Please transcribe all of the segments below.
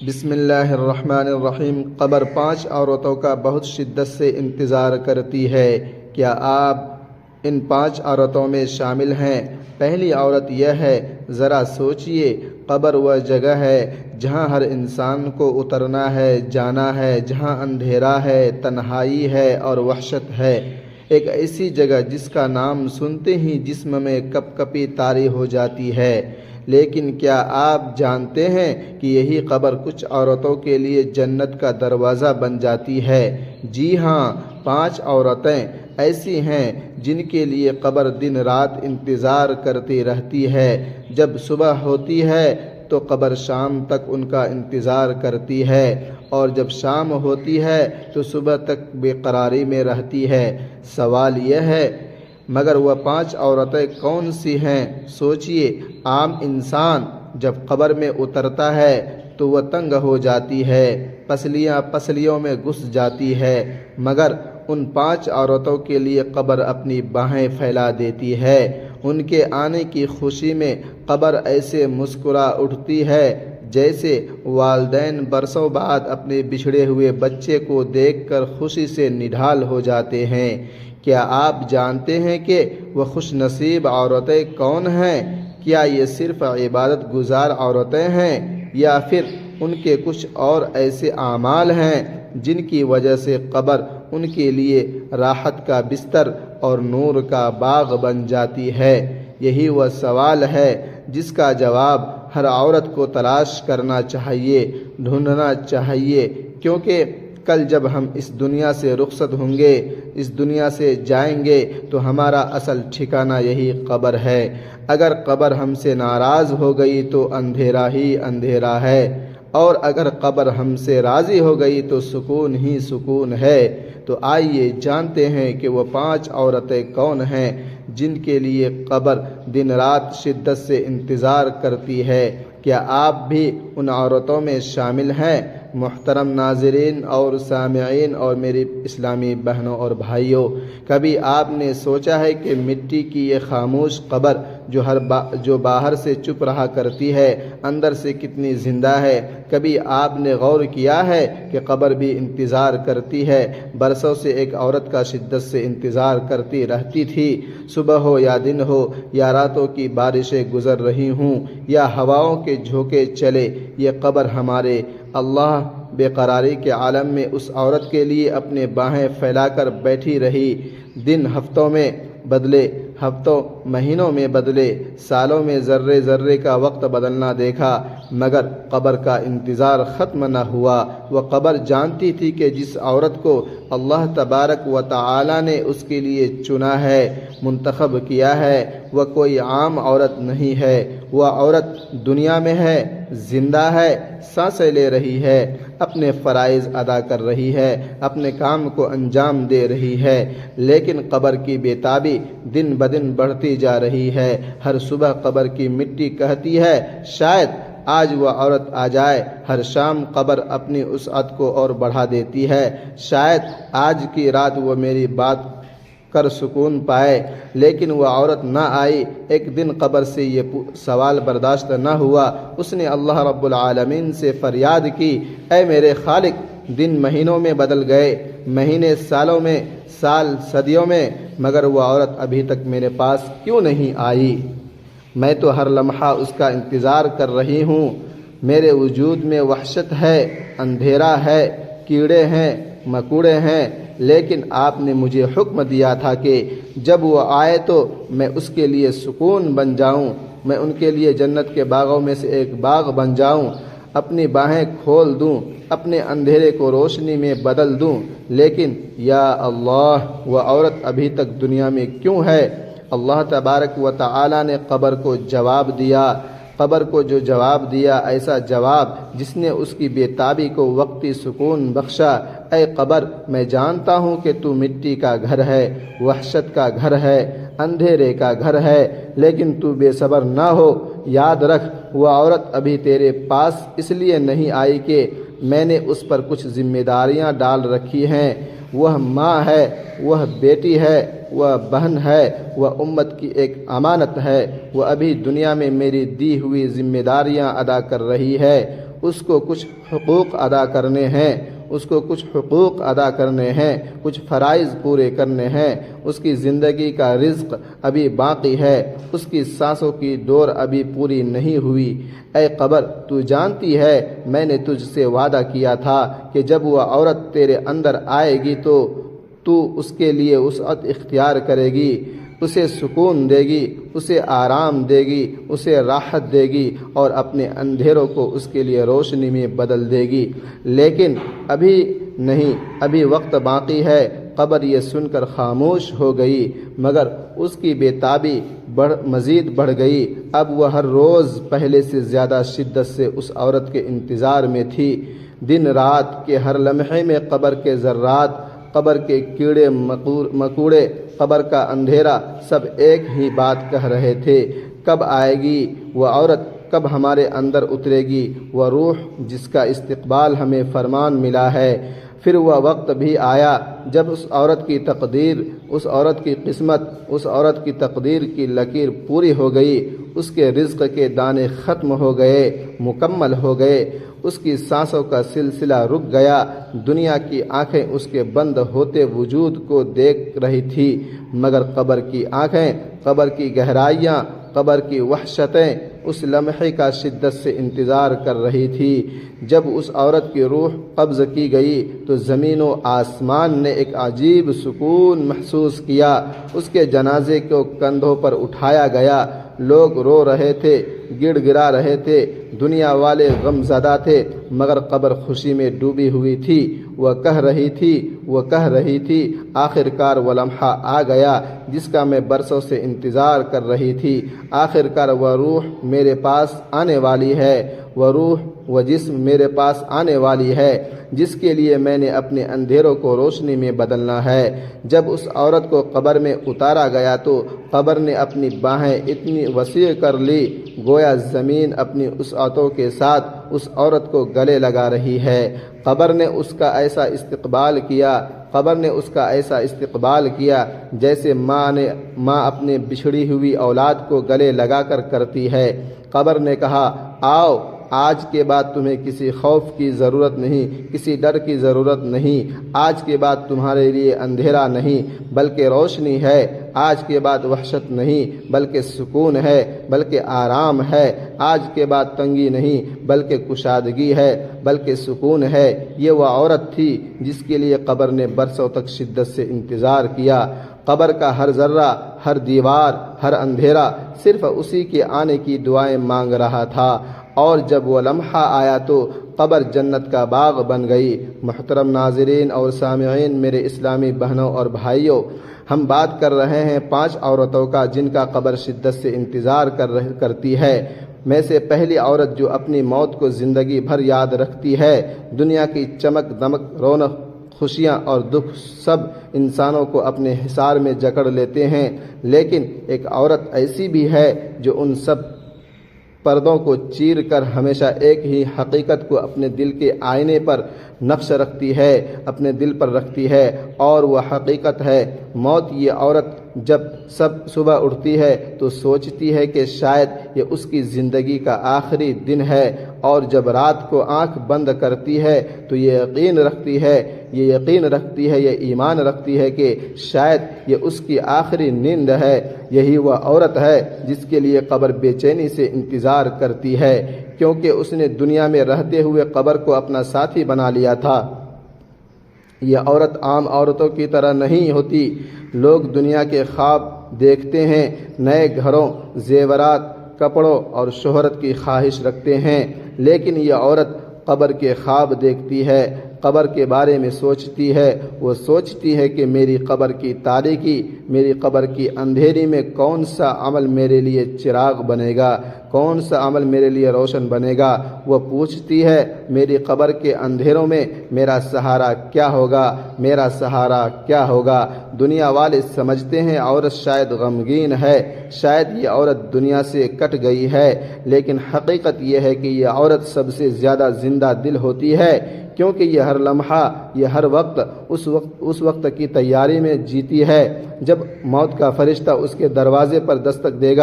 بسم اللہ الرحمن الرحیم۔ قبر 5 عورتوں کا بہت شدت سے انتظار کرتی ہے۔ کیا آپ ان 5 عورتوں میں شامل ہیں؟ پہلی عورت یہ ہے، ذرا سوچئے، قبر وہ جگہ ہے جہاں ہر انسان کو اترنا ہے، جانا ہے، جہاں اندھیرا ہے، تنہائی ہے اور وحشت ہے۔ ایک ایسی جگہ جس کا نام سنتے ہی جسم میں کپ کپی طاری ہو جاتی ہے۔ لیکن کیا آپ جانتے ہیں کہ یہی قبر کچھ عورتوں کے لیے جنت کا دروازہ بن جاتی ہے؟ جی ہاں، 5 عورتیں ایسی ہیں جن کے لیے قبر دن رات انتظار کرتی رہتی ہے۔ جب صبح ہوتی ہے تو قبر شام تک ان کا انتظار کرتی ہے، اور جب شام ہوتی ہے تو صبح تک بے قراری میں رہتی ہے۔ سوال یہ ہے، مگر وہ 5 عورتیں کون سی ہیں؟ سوچئے، عام انسان جب قبر میں اترتا ہے تو وہ تنگ ہو جاتی ہے، پسلیاں پسلیوں میں گھس جاتی ہے، مگر ان 5 عورتوں کے لیے قبر اپنی باہیں پھیلا دیتی ہے۔ ان کے آنے کی خوشی میں قبر ایسے مسکرا اٹھتی ہے جیسے والدین برسوں بعد اپنے بچھڑے ہوئے بچے کو دیکھ کر خوشی سے نڈھال ہو جاتے ہیں۔ کیا آپ جانتے ہیں کہ وہ خوش نصیب عورتیں کون ہیں؟ کیا یہ صرف عبادت گزار عورتیں ہیں، یا پھر ان کے کچھ اور ایسے اعمال ہیں جن کی وجہ سے قبر ان کے لیے راحت کا بستر اور نور کا باغ بن جاتی ہے؟ یہی وہ سوال ہے جس کا جواب ہر عورت کو تلاش کرنا چاہیے، ڈھونڈنا چاہیے، کیونکہ کل جب ہم اس دنیا سے رخصت ہوں گے، اس دنیا سے جائیں گے، تو ہمارا اصل ٹھکانہ یہی قبر ہے۔ اگر قبر ہم سے ناراض ہو گئی تو اندھیرا ہی اندھیرا ہے، اور اگر قبر ہم سے راضی ہو گئی تو سکون ہی سکون ہے۔ تو آئیے جانتے ہیں کہ وہ 5 عورتیں کون ہیں جن کے لیے قبر دن رات شدت سے انتظار کرتی ہے۔ کیا آپ بھی ان عورتوں میں شامل ہیں؟ محترم ناظرین اور سامعین اور میری اسلامی بہنوں اور بھائیوں، کبھی آپ نے سوچا ہے کہ مٹی کی یہ خاموش قبر جو باہر سے چپ رہا کرتی ہے، اندر سے کتنی زندہ ہے؟ کبھی آپ نے غور کیا ہے کہ قبر بھی انتظار کرتی ہے؟ برسوں سے ایک عورت کا شدت سے انتظار کرتی رہتی تھی، صبح ہو یا دن ہو، یا راتوں کی بارشیں گزر رہی ہوں، یا ہواؤں کے جھونکے چلے، یہ قبر ہمارے اللہ بے قراری کے عالم میں اس عورت کے لیے اپنے باہیں پھیلا کر بیٹھی رہی۔ دن ہفتوں میں بدلے، ہفتوں مہینوں میں بدلے، سالوں میں ذرے ذرے کا وقت بدلنا دیکھا، مگر قبر کا انتظار ختم نہ ہوا۔ وہ قبر جانتی تھی کہ جس عورت کو اللہ تبارک و تعالی نے اس کے لیے چنا ہے، منتخب کیا ہے، وہ کوئی عام عورت نہیں ہے۔ وہ عورت دنیا میں ہے، زندہ ہے، سانسیں لے رہی ہے، اپنے فرائض ادا کر رہی ہے، اپنے کام کو انجام دے رہی ہے، لیکن قبر کی بے-تابی دن بدن بڑھتی جا رہی ہے۔ ہر صبح قبر کی مٹی کہتی ہے، شاید آج وہ عورت آ جائے۔ ہر شام قبر اپنی وسعت کو اور بڑھا دیتی ہے، شاید آج کی رات وہ میری بات کر سکون پائے، لیکن وہ عورت نہ آئی۔ ایک دن قبر سے یہ سوال برداشت نہ ہوا، اس نے اللہ رب العالمین سے فریاد کی، اے میرے خالق، دن مہینوں میں بدل گئے، مہینے سالوں میں، سال صدیوں میں، مگر وہ عورت ابھی تک میرے پاس کیوں نہیں آئی؟ میں تو ہر لمحہ اس کا انتظار کر رہی ہوں۔ میرے وجود میں وحشت ہے، اندھیرا ہے، کیڑے ہیں، مکوڑے ہیں، لیکن آپ نے مجھے حکم دیا تھا کہ جب وہ آئے تو میں اس کے لیے سکون بن جاؤں، میں ان کے لیے جنت کے باغوں میں سے ایک باغ بن جاؤں، اپنی باہیں کھول دوں، اپنے اندھیرے کو روشنی میں بدل دوں، لیکن یا اللہ، وہ عورت ابھی تک دنیا میں کیوں ہے؟ اللہ تبارک و تعالی نے قبر کو جواب دیا، قبر کو جو جواب دیا، ایسا جواب جس نے اس کی بے-تابی کو وقتی سکون بخشا۔ اے قبر، میں جانتا ہوں کہ تو مٹی کا گھر ہے، وحشت کا گھر ہے، اندھیرے کا گھر ہے، لیکن تو بے صبر نہ ہو۔ یاد رکھ، وہ عورت ابھی تیرے پاس اس لیے نہیں آئی کہ میں نے اس پر کچھ ذمہ داریاں ڈال رکھی ہیں۔ وہ ماں ہے، وہ بیٹی ہے، وہ بہن ہے، وہ امت کی ایک امانت ہے، وہ ابھی دنیا میں میری دی ہوئی ذمہ داریاں ادا کر رہی ہے، اس کو کچھ حقوق ادا کرنے ہیں، کچھ فرائض پورے کرنے ہیں، اس کی زندگی کا رزق ابھی باقی ہے، اس کی سانسوں کی ڈور ابھی پوری نہیں ہوئی۔ اے قبر، تو جانتی ہے میں نے تجھ سے وعدہ کیا تھا کہ جب وہ عورت تیرے اندر آئے گی تو اس کے لیے وسعت اختیار کرے گی، اسے سکون دے گی، اسے آرام دے گی، اسے راحت دے گی اور اپنے اندھیروں کو اس کے لیے روشنی میں بدل دے گی، لیکن ابھی نہیں، ابھی وقت باقی ہے۔ قبر یہ سن کر خاموش ہو گئی، مگر اس کی بے تابی مزید بڑھ گئی۔ اب وہ ہر روز پہلے سے زیادہ شدت سے اس عورت کے انتظار میں تھی۔ دن رات کے ہر لمحے میں قبر کے ذرات، قبر کے کیڑے مکوڑے، قبر کا اندھیرا، سب ایک ہی بات کہہ رہے تھے، کب آئے گی وہ عورت، کب ہمارے اندر اترے گی وہ روح جس کا استقبال ہمیں فرمان ملا ہے۔ پھر وہ وقت بھی آیا جب اس عورت کی تقدیر، اس عورت کی قسمت، اس عورت کی تقدیر کی لکیر پوری ہو گئی، اس کے رزق کے دانے ختم ہو گئے، مکمل ہو گئے، اس کی سانسوں کا سلسلہ رک گیا۔ دنیا کی آنکھیں اس کے بند ہوتے وجود کو دیکھ رہی تھی، مگر قبر کی آنکھیں، قبر کی گہرائیاں، قبر کی وحشتیں اس لمحے کا شدت سے انتظار کر رہی تھی۔ جب اس عورت کی روح قبض کی گئی تو زمین و آسمان نے ایک عجیب سکون محسوس کیا۔ اس کے جنازے کو کندھوں پر اٹھایا گیا، لوگ رو رہے تھے، گڑ گڑا رہے تھے، دنیا والے غم زدہ تھے، مگر قبر خوشی میں ڈوبی ہوئی تھی۔ وہ کہہ رہی تھی آخر کار وہ لمحہ آ گیا جس کا میں برسوں سے انتظار کر رہی تھی، آخر کار وہ روح میرے پاس آنے والی ہے، وہ روح، وہ جسم میرے پاس آنے والی ہے جس کے لیے میں نے اپنے اندھیروں کو روشنی میں بدلنا ہے۔ جب اس عورت کو قبر میں اتارا گیا تو قبر نے اپنی باہیں اتنی وسیع کر لی گویا زمین اپنی وسعتوں کے ساتھ اس عورت کو گلے لگا رہی ہے۔ قبر نے اس کا ایسا استقبال کیا جیسے ماں اپنے بچھڑی ہوئی اولاد کو گلے لگا کر کرتی ہے۔ قبر نے کہا، آؤ، آج کے بعد تمہیں کسی خوف کی ضرورت نہیں، کسی ڈر کی ضرورت نہیں، آج کے بعد تمہارے لیے اندھیرا نہیں بلکہ روشنی ہے، آج کے بعد وحشت نہیں بلکہ سکون ہے، بلکہ آرام ہے، آج کے بعد تنگی نہیں بلکہ کشادگی ہے، بلکہ سکون ہے۔ یہ وہ عورت تھی جس کے لیے قبر نے برسوں تک شدت سے انتظار کیا۔ قبر کا ہر ذرہ، ہر دیوار، ہر اندھیرا صرف اسی کے آنے کی دعائیں مانگ رہا تھا، اور جب وہ لمحہ آیا تو قبر جنت کا باغ بن گئی۔ محترم ناظرین اور سامعین، میرے اسلامی بہنوں اور بھائیوں، ہم بات کر رہے ہیں 5 عورتوں کا جن کا قبر شدت سے انتظار کرتی ہے۔ میں سے پہلی عورت جو اپنی موت کو زندگی بھر یاد رکھتی ہے۔ دنیا کی چمک دمک، رونق، خوشیاں اور دکھ سب انسانوں کو اپنے حصار میں جکڑ لیتے ہیں، لیکن ایک عورت ایسی بھی ہے جو ان سب پردوں کو چیر کر ہمیشہ ایک ہی حقیقت کو اپنے دل کے آئینے پر نقش رکھتی ہے، اپنے دل پر رکھتی ہے، اور وہ حقیقت ہے موت۔ یہ عورت جب صبح اٹھتی ہے تو سوچتی ہے کہ شاید یہ اس کی زندگی کا آخری دن ہے، اور جب رات کو آنکھ بند کرتی ہے تو یہ یقین رکھتی ہے، یہ ایمان رکھتی ہے کہ شاید یہ اس کی آخری نیند ہے۔ یہی وہ عورت ہے جس کے لیے قبر بے چینی سے انتظار کرتی ہے، کیونکہ اس نے دنیا میں رہتے ہوئے قبر کو اپنا ساتھی بنا لیا تھا۔ یہ عورت عام عورتوں کی طرح نہیں ہوتی۔ لوگ دنیا کے خواب دیکھتے ہیں، نئے گھروں، زیورات، کپڑوں اور شہرت کی خواہش رکھتے ہیں، لیکن یہ عورت قبر کے خواب دیکھتی ہے، قبر کے بارے میں سوچتی ہے۔ وہ سوچتی ہے کہ میری قبر کی تاریکی، میری قبر کی اندھیری میں کون سا عمل میرے لیے چراغ بنے گا، کون سا عمل میرے لیے روشن بنے گا۔ وہ پوچھتی ہے میری قبر کے اندھیروں میں میرا سہارا کیا ہوگا، میرا سہارا کیا ہوگا۔ دنیا والے سمجھتے ہیں عورت شاید غمگین ہے، شاید یہ عورت دنیا سے کٹ گئی ہے، لیکن حقیقت یہ ہے کہ یہ عورت سب سے زیادہ زندہ دل ہوتی ہے، کیونکہ یہ ہر لمحہ، یہ ہر وقت اس وقت کی تیاری میں جیتی ہے جب موت کا فرشتہ اس کے دروازے پر دستک دے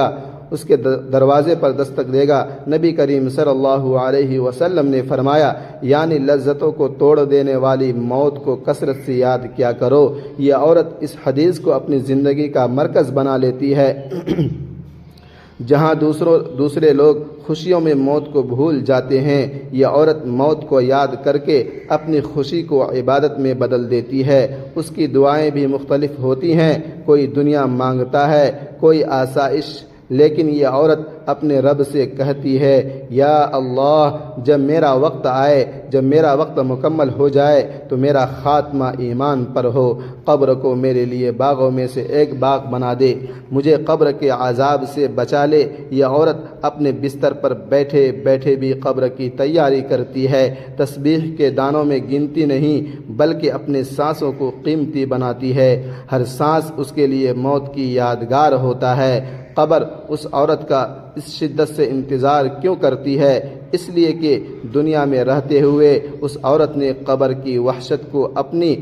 گا۔ نبی کریم صلی اللہ علیہ وسلم نے فرمایا، یعنی لذتوں کو توڑ دینے والی موت کو کثرت سے یاد کیا کرو۔ یہ عورت اس حدیث کو اپنی زندگی کا مرکز بنا لیتی ہے۔ جہاں دوسرے لوگ خوشیوں میں موت کو بھول جاتے ہیں، یہ عورت موت کو یاد کر کے اپنی خوشی کو عبادت میں بدل دیتی ہے۔ اس کی دعائیں بھی مختلف ہوتی ہیں، کوئی دنیا مانگتا ہے، کوئی آسائش، لیکن یہ عورت اپنے رب سے کہتی ہے، یا اللہ، جب میرا وقت آئے، جب میرا وقت مکمل ہو جائے تو میرا خاتمہ ایمان پر ہو، قبر کو میرے لیے باغوں میں سے ایک باغ بنا دے، مجھے قبر کے عذاب سے بچا لے۔ یہ عورت اپنے بستر پر بیٹھے بیٹھے بھی قبر کی تیاری کرتی ہے، تسبیح کے دانوں میں گنتی نہیں بلکہ اپنے سانسوں کو قیمتی بناتی ہے، ہر سانس اس کے لیے موت کی یادگار ہوتا ہے۔ قبر اس عورت کا اس شدت سے انتظار کیوں کرتی ہے؟ اس لیے کہ دنیا میں رہتے ہوئے اس عورت نے قبر کی وحشت کو اپنی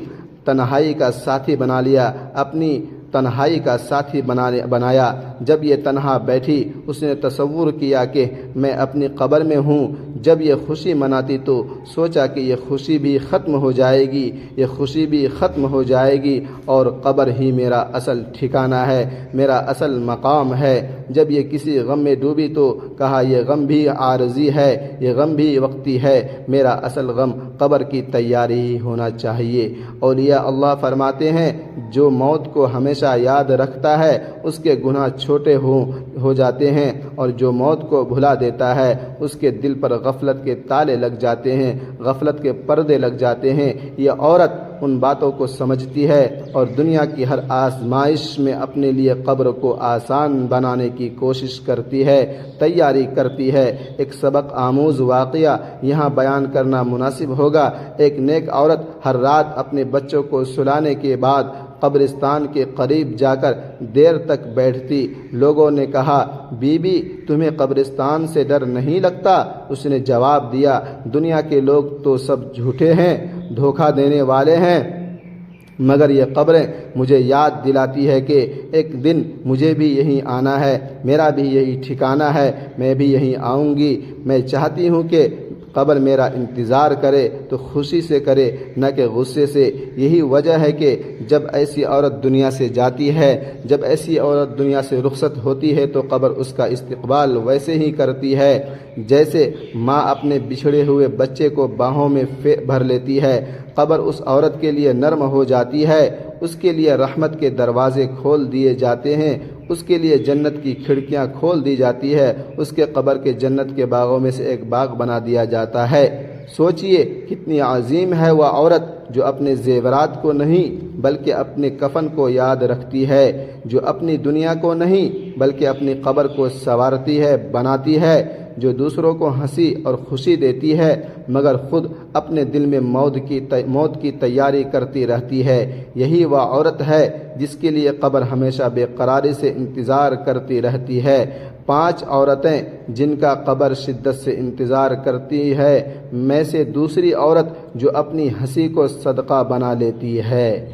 تنہائی کا ساتھی بنا لیا، اپنی تنہائی کا ساتھی بنایا۔ جب یہ تنہا بیٹھی، اس نے تصور کیا کہ میں اپنی قبر میں ہوں۔ جب یہ خوشی مناتی تو سوچا کہ یہ خوشی بھی ختم ہو جائے گی، یہ خوشی بھی ختم ہو جائے گی اور قبر ہی میرا اصل ٹھکانہ ہے، میرا اصل مقام ہے۔ جب یہ کسی غم میں ڈوبی تو کہا، یہ غم بھی عارضی ہے، یہ غم بھی وقتی ہے، میرا اصل غم قبر کی تیاری ہی ہونا چاہیے۔ اولیاء اللہ فرماتے ہیں، جو موت کو ہمیشہ یاد رکھتا ہے اس کے گناہ چھوٹے ہو جاتے ہیں، اور جو موت کو بھلا دیتا ہے اس کے دل پر غفلت کے تالے لگ جاتے ہیں، غفلت کے پردے لگ جاتے ہیں۔ یہ عورت ان باتوں کو سمجھتی ہے اور دنیا کی ہر آزمائش میں اپنے لیے قبر کو آسان بنانے کی کوشش کرتی ہے، تیاری کرتی ہے۔ ایک سبق آموز واقعہ یہاں بیان کرنا مناسب ہوگا۔ ایک نیک عورت ہر رات اپنے بچوں کو سلانے کے بعد قبرستان کے قریب جا کر دیر تک بیٹھتی۔ لوگوں نے کہا، بی بی، تمہیں قبرستان سے ڈر نہیں لگتا؟ اس نے جواب دیا، دنیا کے لوگ تو سب جھوٹے ہیں، دھوکہ دینے والے ہیں، مگر یہ قبریں مجھے یاد دلاتی ہے کہ ایک دن مجھے بھی یہیں آنا ہے، میرا بھی یہی ٹھکانہ ہے، میں بھی یہیں آؤں گی۔ میں چاہتی ہوں کہ قبر میرا انتظار کرے تو خوشی سے کرے، نہ کہ غصے سے۔ یہی وجہ ہے کہ جب ایسی عورت دنیا سے جاتی ہے، جب ایسی عورت دنیا سے رخصت ہوتی ہے تو قبر اس کا استقبال ویسے ہی کرتی ہے جیسے ماں اپنے بچھڑے ہوئے بچے کو باہوں میں بھر لیتی ہے۔ قبر اس عورت کے لیے نرم ہو جاتی ہے، اس کے لیے رحمت کے دروازے کھول دیے جاتے ہیں، اس کے لیے جنت کی کھڑکیاں کھول دی جاتی ہے، اس کے قبر کے جنت کے باغوں میں سے ایک باغ بنا دیا جاتا ہے۔ سوچئے کتنی عظیم ہے وہ عورت جو اپنے زیورات کو نہیں بلکہ اپنے کفن کو یاد رکھتی ہے، جو اپنی دنیا کو نہیں بلکہ اپنی قبر کو سنوارتی ہے، بناتی ہے، جو دوسروں کو ہنسی اور خوشی دیتی ہے مگر خود اپنے دل میں موت کی تیاری کرتی رہتی ہے۔ یہی وہ عورت ہے جس کے لیے قبر ہمیشہ بے قراری سے انتظار کرتی رہتی ہے۔ 5 عورتیں جن کا قبر شدت سے انتظار کرتی ہے میں سے دوسری عورت جو اپنی ہنسی کو صدقہ بنا لیتی ہے۔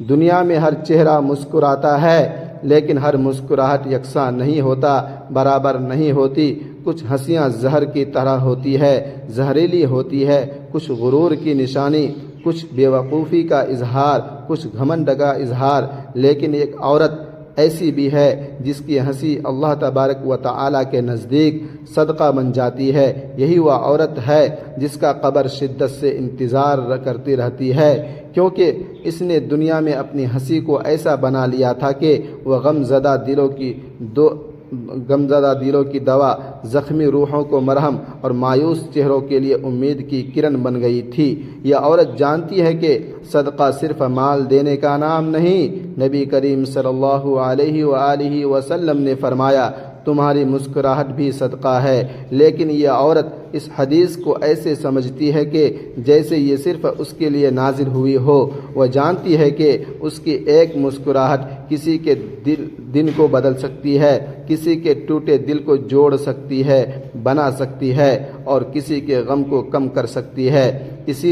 دنیا میں ہر چہرہ مسکراتا ہے لیکن ہر مسکراہٹ یکساں نہیں ہوتا، برابر نہیں ہوتی۔ کچھ ہنسیاں زہر کی طرح ہوتی ہے، زہریلی ہوتی ہے، کچھ غرور کی نشانی، کچھ بیوقوفی کا اظہار، کچھ گھمنڈ کا اظہار، لیکن ایک عورت ایسی بھی ہے جس کی ہنسی اللہ تبارک و تعالی کے نزدیک صدقہ بن جاتی ہے۔ یہی وہ عورت ہے جس کا قبر شدت سے انتظار کرتی رہتی ہے، کیونکہ اس نے دنیا میں اپنی ہنسی کو ایسا بنا لیا تھا کہ وہ غمزدہ دلوں کی دوا، زخمی روحوں کو مرہم اور مایوس چہروں کے لیے امید کی کرن بن گئی تھی۔ یہ عورت جانتی ہے کہ صدقہ صرف مال دینے کا نام نہیں۔ نبی کریم صلی اللہ علیہ وآلہ وسلم نے فرمایا، تمہاری مسکراہٹ بھی صدقہ ہے۔ لیکن یہ عورت اس حدیث کو ایسے سمجھتی ہے کہ جیسے یہ صرف اس کے لیے نازل ہوئی ہو۔ وہ جانتی ہے کہ اس کی ایک مسکراہٹ کسی کے دن کو بدل سکتی ہے، کسی کے ٹوٹے دل کو جوڑ سکتی ہے، بنا سکتی ہے، اور کسی کے غم کو کم کر سکتی ہے۔ اس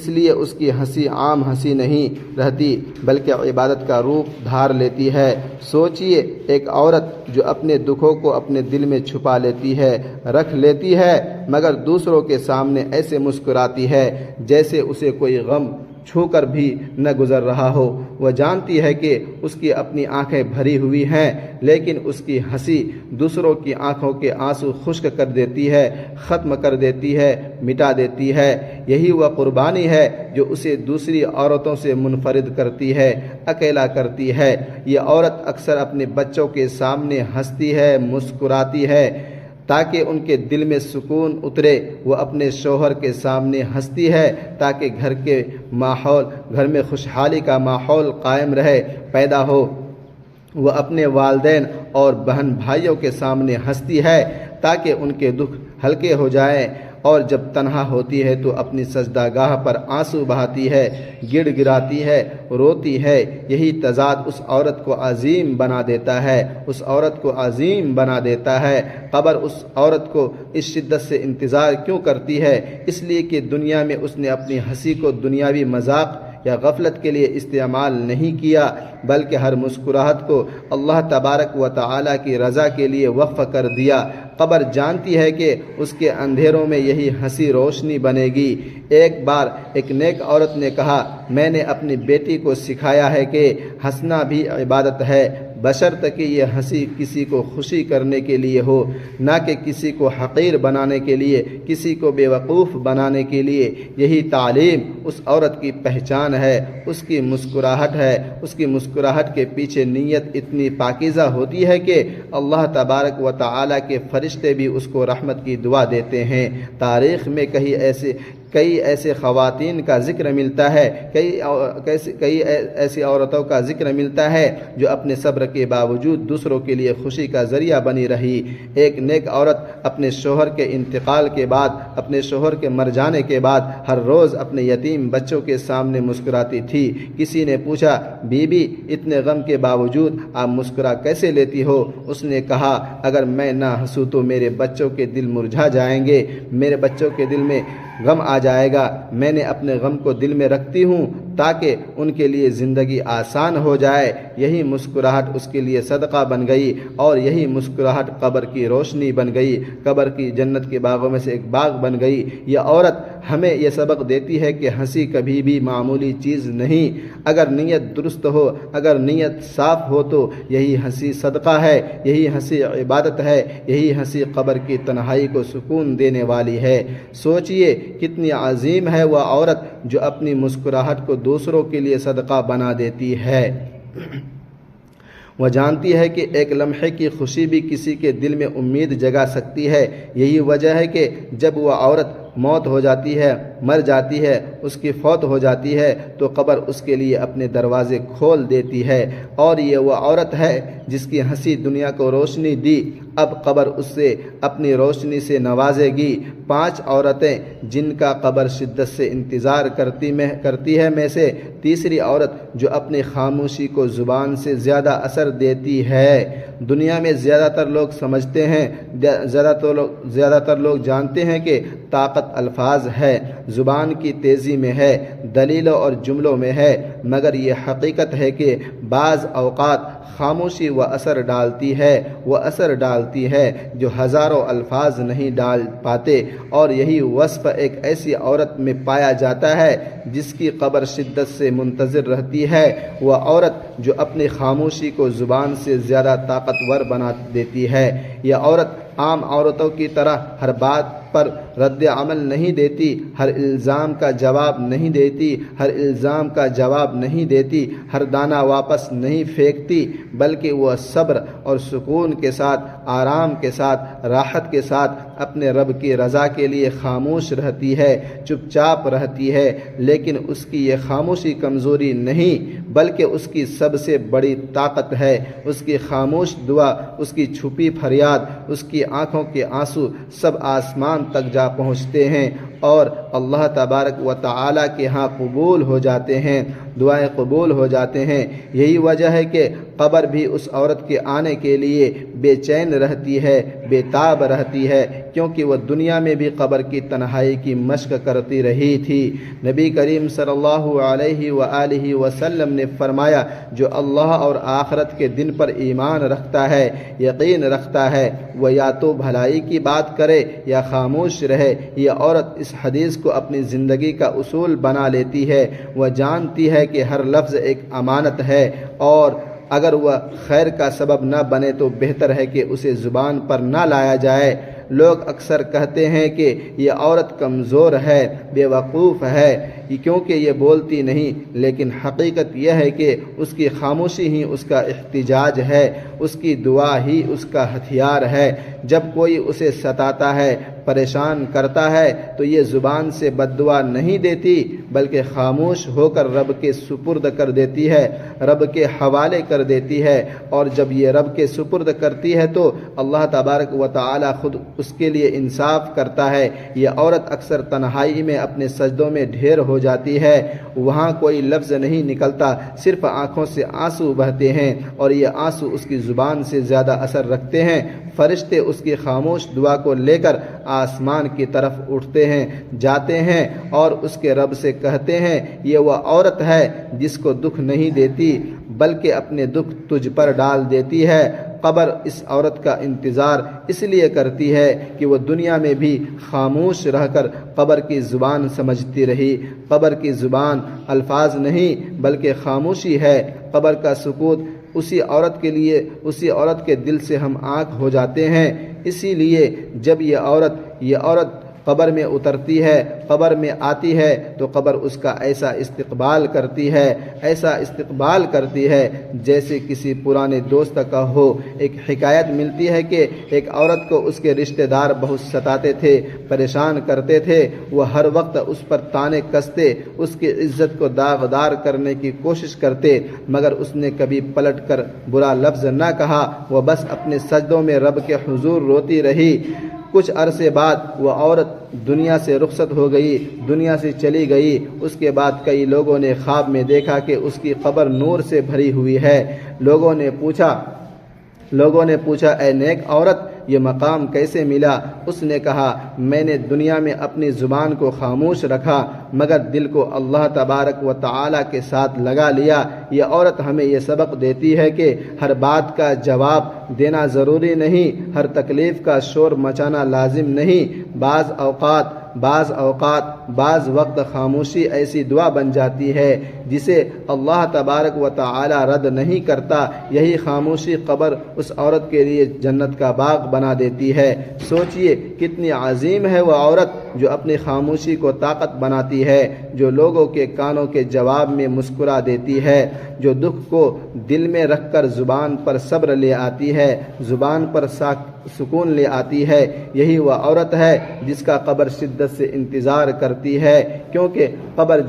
لیے اس کی ہنسی عام ہنسی نہیں رہتی بلکہ عبادت کا روپ دھار لیتی ہے۔ سوچئے، ایک عورت جو اپنے دکھوں کو اپنے دل میں چھپا لیتی ہے، رکھ لیتی ہے، مگر دوسروں کے سامنے ایسے مسکراتی ہے جیسے اسے کوئی غم چھو کر بھی نہ گزر رہا ہو۔ وہ جانتی ہے کہ اس کی اپنی آنکھیں بھری ہوئی ہیں، لیکن اس کی ہنسی دوسروں کی آنکھوں کے آنسو خشک کر دیتی ہے، ختم کر دیتی ہے، مٹا دیتی ہے۔ یہی وہ قربانی ہے جو اسے دوسری عورتوں سے منفرد کرتی ہے، اکیلا کرتی ہے۔ یہ عورت اکثر اپنے بچوں کے سامنے ہنستی ہے، مسکراتی ہے تاکہ ان کے دل میں سکون اترے۔ وہ اپنے شوہر کے سامنے ہنستی ہے تاکہ گھر میں خوشحالی کا ماحول قائم رہے، پیدا ہو۔ وہ اپنے والدین اور بہن بھائیوں کے سامنے ہنستی ہے تاکہ ان کے دکھ ہلکے ہو جائیں، اور جب تنہا ہوتی ہے تو اپنی سجدہ گاہ پر آنسو بہاتی ہے، گڑ گڑاتی ہے، روتی ہے۔ یہی تضاد اس عورت کو عظیم بنا دیتا ہے، اس عورت کو عظیم بنا دیتا ہے۔ قبر اس عورت کو اس شدت سے انتظار کیوں کرتی ہے؟ اس لیے کہ دنیا میں اس نے اپنی ہنسی کو دنیاوی مذاق یا غفلت کے لیے استعمال نہیں کیا، بلکہ ہر مسکراہٹ کو اللہ تبارک و تعالی کی رضا کے لیے وقف کر دیا۔ قبر جانتی ہے کہ اس کے اندھیروں میں یہی ہنسی روشنی بنے گی۔ ایک بار ایک نیک عورت نے کہا، میں نے اپنی بیٹی کو سکھایا ہے کہ ہنسنا بھی عبادت ہے، بشرط کہ یہ ہنسی کسی کو خوشی کرنے کے لیے ہو، نہ کہ کسی کو حقیر بنانے کے لیے، کسی کو بے وقوف بنانے کے لیے۔ یہی تعلیم اس عورت کی پہچان ہے، اس کی مسکراہٹ ہے۔ اس کی مسکراہٹ کے پیچھے نیت اتنی پاکیزہ ہوتی ہے کہ اللہ تبارک و تعالی کے فرشتے بھی اس کو رحمت کی دعا دیتے ہیں۔ تاریخ میں کئی ایسے خواتین کا ذکر ملتا ہے، کئی ایسی عورتوں کا ذکر ملتا ہے جو اپنے صبر کے باوجود دوسروں کے لیے خوشی کا ذریعہ بنی رہی۔ ایک نیک عورت اپنے شوہر کے انتقال کے بعد، اپنے شوہر کے مر جانے کے بعد ہر روز اپنے یتیم بچوں کے سامنے مسکراتی تھی۔ کسی نے پوچھا، بی بی اتنے غم کے باوجود آپ مسکرا کیسے لیتی ہو؟ اس نے کہا، اگر میں نہ ہنسوں تو میرے بچوں کے دل مرجھا جائیں گے، میرے بچوں کے دل میں غم آ جائے گا۔ میں نے اپنے غم کو دل میں رکھتی ہوں تاکہ ان کے لیے زندگی آسان ہو جائے۔ یہی مسکراہٹ اس کے لیے صدقہ بن گئی، اور یہی مسکراہٹ قبر کی روشنی بن گئی، قبر کی جنت کے باغوں میں سے ایک باغ بن گئی۔ یہ عورت ہمیں یہ سبق دیتی ہے کہ ہنسی کبھی بھی معمولی چیز نہیں۔ اگر نیت درست ہو، اگر نیت صاف ہو تو یہی ہنسی صدقہ ہے، یہی ہنسی عبادت ہے، یہی ہنسی قبر کی تنہائی کو سکون دینے والی ہے۔ سوچئے کتنی عظیم ہے وہ عورت جو اپنی مسکراہٹ کو دوسروں کے لیے صدقہ بنا دیتی ہے۔ وہ جانتی ہے کہ ایک لمحے کی خوشی بھی کسی کے دل میں امید جگا سکتی ہے۔ یہی وجہ ہے کہ جب وہ عورت موت ہو جاتی ہے، مر جاتی ہے، اس کی فوت ہو جاتی ہے تو قبر اس کے لیے اپنے دروازے کھول دیتی ہے، اور یہ وہ عورت ہے جس کی ہنسی دنیا کو روشنی دی، اب قبر اس سے اپنی روشنی سے نوازے گی۔ 5 عورتیں جن کا قبر شدت سے انتظار کرتی ہے میں سے تیسری عورت جو اپنی خاموشی کو زبان سے زیادہ اثر دیتی ہے۔ دنیا میں زیادہ تر لوگ سمجھتے ہیں، زیادہ تر لوگ جانتے ہیں کہ طاقت الفاظ ہے، زبان کی تیزی میں ہے، دلیلوں اور جملوں میں ہے، مگر یہ حقیقت ہے کہ بعض اوقات خاموشی وہ اثر ڈالتی ہے جو ہزاروں الفاظ نہیں ڈال پاتے، اور یہی وصف ایک ایسی عورت میں پایا جاتا ہے جس کی قبر شدت سے منتظر رہتی ہے۔ وہ عورت جو اپنی خاموشی کو زبان سے زیادہ طاقتور بنا دیتی ہے۔ یہ عورت عام عورتوں کی طرح ہر بات پر رد عمل نہیں دیتی، ہر الزام کا جواب نہیں دیتی، ہر الزام کا جواب نہیں دیتی، ہر دانہ واپس نہیں پھینکتی، بلکہ وہ صبر اور سکون کے ساتھ، آرام کے ساتھ، راحت کے ساتھ اپنے رب کی رضا کے لیے خاموش رہتی ہے، چپ چاپ رہتی ہے۔ لیکن اس کی یہ خاموشی کمزوری نہیں بلکہ اس کی سب سے بڑی طاقت ہے۔ اس کی خاموش دعا، اس کی چھپی فریاد، اس کی آنکھوں کے آنسو سب آسمان تک جا پہنچتے ہیں اور اللہ تبارک و تعالیٰ کے ہاں قبول ہو جاتے ہیں، دعائیں قبول ہو جاتے ہیں۔ یہی وجہ ہے کہ قبر بھی اس عورت کے آنے کے لیے بے چین رہتی ہے، بے تاب رہتی ہے، کیونکہ وہ دنیا میں بھی قبر کی تنہائی کی مشق کرتی رہی تھی۔ نبی کریم صلی اللہ علیہ وآلہ وسلم نے فرمایا، جو اللہ اور آخرت کے دن پر ایمان رکھتا ہے، یقین رکھتا ہے، وہ یا تو بھلائی کی بات کرے یا خاموش رہے۔ یہ عورت اس حدیث کو اپنی زندگی کا اصول بنا لیتی ہے۔ وہ جانتی ہے کہ ہر لفظ ایک امانت ہے اور اگر وہ خیر کا سبب نہ بنے تو بہتر ہے کہ اسے زبان پر نہ لایا جائے۔ لوگ اکثر کہتے ہیں کہ یہ عورت کمزور ہے، بے وقوف ہے، کیونکہ یہ بولتی نہیں، لیکن حقیقت یہ ہے کہ اس کی خاموشی ہی اس کا احتجاج ہے، اس کی دعا ہی اس کا ہتھیار ہے۔ جب کوئی اسے ستاتا ہے، پریشان کرتا ہے تو یہ زبان سے بد دعا نہیں دیتی بلکہ خاموش ہو کر رب کے سپرد کر دیتی ہے، رب کے حوالے کر دیتی ہے، اور جب یہ رب کے سپرد کرتی ہے تو اللہ تبارک و تعالی خود اس کے لیے انصاف کرتا ہے۔ یہ عورت اکثر تنہائی میں اپنے سجدوں میں ڈھیر ہو جاتی ہے، وہاں کوئی لفظ نہیں نکلتا، صرف آنکھوں سے آنسو بہتے ہیں اور یہ آنسو اس کی زبان سے زیادہ اثر رکھتے ہیں۔ فرشتے اس کی خاموش دعا کو لے کر آسمان کی طرف اٹھتے ہیں، جاتے ہیں اور اس کے رب سے کہتے ہیں، یہ وہ عورت ہے جس کو دکھ نہیں دیتی بلکہ اپنے دکھ تجھ پر ڈال دیتی ہے۔ قبر اس عورت کا انتظار اس لیے کرتی ہے کہ وہ دنیا میں بھی خاموش رہ کر قبر کی زبان سمجھتی رہی۔ قبر کی زبان الفاظ نہیں بلکہ خاموشی ہے۔ قبر کا سکوت اسی عورت کے دل سے ہم آنکھ ہو جاتے ہیں۔ اسی لیے جب یہ عورت قبر میں اترتی ہے، قبر میں آتی ہے تو قبر اس کا ایسا استقبال کرتی ہے جیسے کسی پرانے دوست کا ہو۔ ایک حکایت ملتی ہے کہ ایک عورت کو اس کے رشتہ دار بہت ستاتے تھے، پریشان کرتے تھے۔ وہ ہر وقت اس پر طعنے کستے، اس کی عزت کو داغدار کرنے کی کوشش کرتے، مگر اس نے کبھی پلٹ کر برا لفظ نہ کہا۔ وہ بس اپنے سجدوں میں رب کے حضور روتی رہی۔ کچھ عرصے بعد وہ عورت دنیا سے رخصت ہو گئی، دنیا سے چلی گئی۔ اس کے بعد کئی لوگوں نے خواب میں دیکھا کہ اس کی قبر نور سے بھری ہوئی ہے۔ لوگوں نے پوچھا اے نیک عورت، یہ مقام کیسے ملا؟ اس نے کہا، میں نے دنیا میں اپنی زبان کو خاموش رکھا مگر دل کو اللہ تبارک و تعالی کے ساتھ لگا لیا۔ یہ عورت ہمیں یہ سبق دیتی ہے کہ ہر بات کا جواب دینا ضروری نہیں، ہر تکلیف کا شور مچانا لازم نہیں۔ بعض وقت خاموشی ایسی دعا بن جاتی ہے جسے اللہ تبارک و تعالی رد نہیں کرتا۔ یہی خاموشی قبر اس عورت کے لیے جنت کا باغ بنا دیتی ہے۔ سوچئے کتنی عظیم ہے وہ عورت جو اپنی خاموشی کو طاقت بناتی ہے، جو لوگوں کے کانوں کے جواب میں مسکرا دیتی ہے، جو دکھ کو دل میں رکھ کر زبان پر صبر لے آتی ہے، زبان پر سکون لے آتی ہے۔ یہی وہ عورت ہے جس کا قبر شدت سے انتظار کرتی ہے، کیونکہ قبر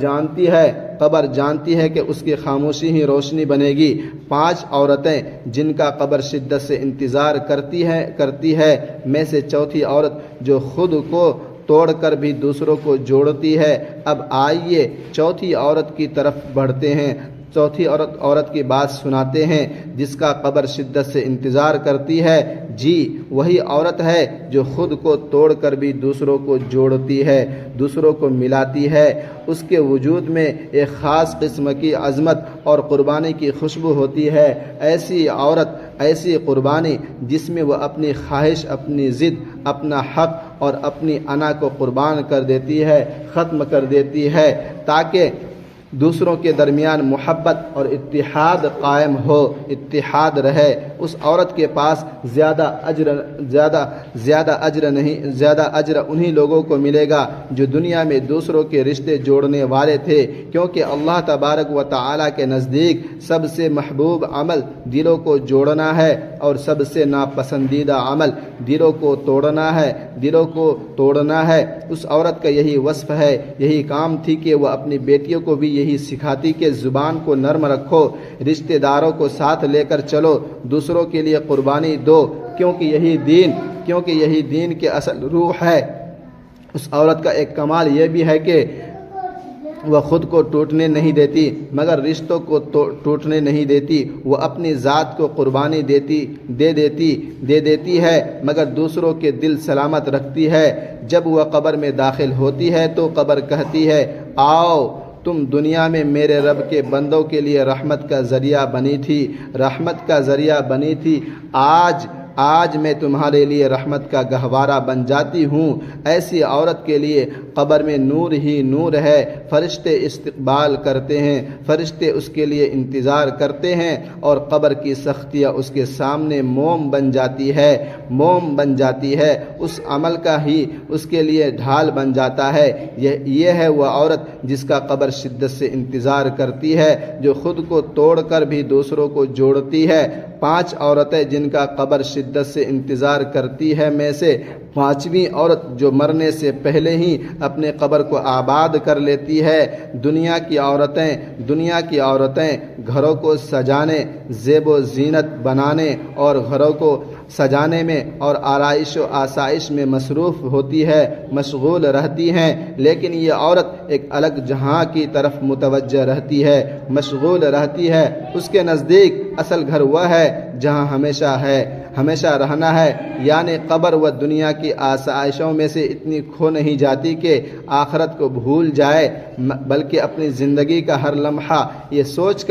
جانتی ہے کہ اس کی خاموشی ہی روشنی بنے گی۔ 5 عورتیں جن کا قبر شدت سے انتظار کرتی ہے میں سے چوتھی عورت جو خود کو توڑ کر بھی دوسروں کو جوڑتی ہے۔ اب آئیے چوتھی عورت کی طرف بڑھتے ہیں۔ چوتھی عورت کی بات سناتے ہیں جس کا قبر شدت سے انتظار کرتی ہے۔ جی وہی عورت ہے جو خود کو توڑ کر بھی دوسروں کو جوڑتی ہے، دوسروں کو ملاتی ہے۔ اس کے وجود میں ایک خاص قسم کی عظمت اور قربانی کی خوشبو ہوتی ہے۔ ایسی عورت، ایسی قربانی جس میں وہ اپنی خواہش، اپنی ضد، اپنا حق اور اپنی انا کو قربان کر دیتی ہے، ختم کر دیتی ہے، تاکہ دوسروں کے درمیان محبت اور اتحاد قائم ہو، اتحاد رہے، اس عورت کے پاس زیادہ اجر انہی لوگوں کو ملے گا جو دنیا میں دوسروں کے رشتے جوڑنے والے تھے، کیونکہ اللہ تبارک و تعالی کے نزدیک سب سے محبوب عمل دلوں کو جوڑنا ہے اور سب سے ناپسندیدہ عمل دلوں کو توڑنا ہے۔ اس عورت کا یہی وصف ہے، یہی کام تھی کہ وہ اپنی بیٹیوں کو بھی یہی سکھاتی کہ زبان کو نرم رکھو، رشتہ داروں کو ساتھ لے کر چلو، دوسروں کے لیے قربانی دو، کیونکہ یہی دین کے اصل روح ہے۔ اس عورت کا ایک کمال یہ بھی ہے کہ وہ خود کو ٹوٹنے نہیں دیتی مگر رشتوں کو ٹوٹنے نہیں دیتی، وہ اپنی ذات کو قربانی دے دیتی ہے مگر دوسروں کے دل سلامت رکھتی ہے۔ جب وہ قبر میں داخل ہوتی ہے تو قبر کہتی ہے، آؤ تم دنیا میں میرے رب کے بندوں کے لیے رحمت کا ذریعہ بنی تھی، آج میں تمہارے لیے رحمت کا گہوارہ بن جاتی ہوں۔ ایسی عورت کے لیے قبر میں نور ہی نور ہے، فرشتے استقبال کرتے ہیں، فرشتے اس کے لیے انتظار کرتے ہیں اور قبر کی سختیاں اس کے سامنے موم بن جاتی ہے، اس عمل کا ہی اس کے لیے ڈھال بن جاتا ہے۔ یہ ہے وہ عورت جس کا قبر شدت سے انتظار کرتی ہے، جو خود کو توڑ کر بھی دوسروں کو جوڑتی ہے۔ 5 عورتیں جن کا قبر شدت سے انتظار کرتی ہے میں سے 5ویں عورت جو مرنے سے پہلے ہی اپنے قبر کو آباد کر لیتی ہے۔ دنیا کی عورتیں گھروں کو سجانے، زیب و زینت بنانے اور گھروں کو سجانے میں اور آرائش و آسائش میں مشغول رہتی ہیں، لیکن یہ عورت ایک الگ جہاں کی طرف متوجہ رہتی ہے، مشغول رہتی ہے۔ اس کے نزدیک اصل گھر وہ ہے جہاں ہمیشہ رہنا ہے، یعنی قبر و دنیا کی آسائشوں میں سے اتنی کھو نہیں جاتی کہ آخرت کو بھول جائے، بلکہ اپنی زندگی کا ہر لمحہ یہ سوچ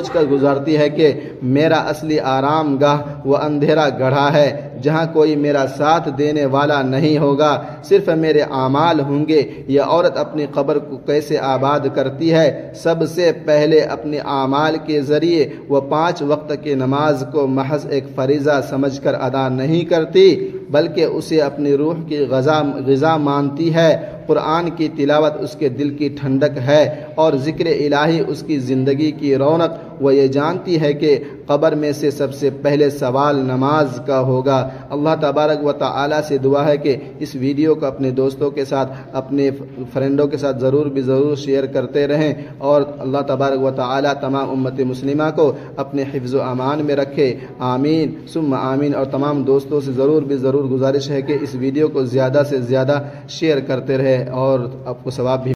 کر گزارتی ہے کہ میرا اصلی آرام گاہ وہ اندھیرا گڑھا ہے جہاں کوئی میرا ساتھ دینے والا نہیں ہوگا، صرف میرے اعمال ہوں گے۔ یہ عورت اپنی قبر کو کیسے آباد کرتی ہے؟ سب سے پہلے اپنے اعمال کے ذریعے وہ 5 وقت کی نماز کو محض ایک فریضہ سمجھ کر ادا نہیں کرتی، بلکہ اسے اپنی روح کی غذا مانتی ہے۔ قرآن کی تلاوت اس کے دل کی ٹھنڈک ہے اور ذکر الہی اس کی زندگی کی رونق۔ وہ یہ جانتی ہے کہ قبر میں سے سب سے پہلے سوال نماز کا ہوگا۔ اللہ تبارک و تعالی سے دعا ہے کہ اس ویڈیو کو اپنے دوستوں کے ساتھ، اپنے فرینڈوں کے ساتھ ضرور شیئر کرتے رہیں، اور اللہ تبارک و تعالی تمام امت مسلمہ کو اپنے حفظ و امان میں رکھے، آمین ثم آمین۔ اور تمام دوستوں سے ضرور گزارش ہے کہ اس ویڈیو کو زیادہ سے زیادہ شیئر کرتے رہے اور آپ کو ثواب بھی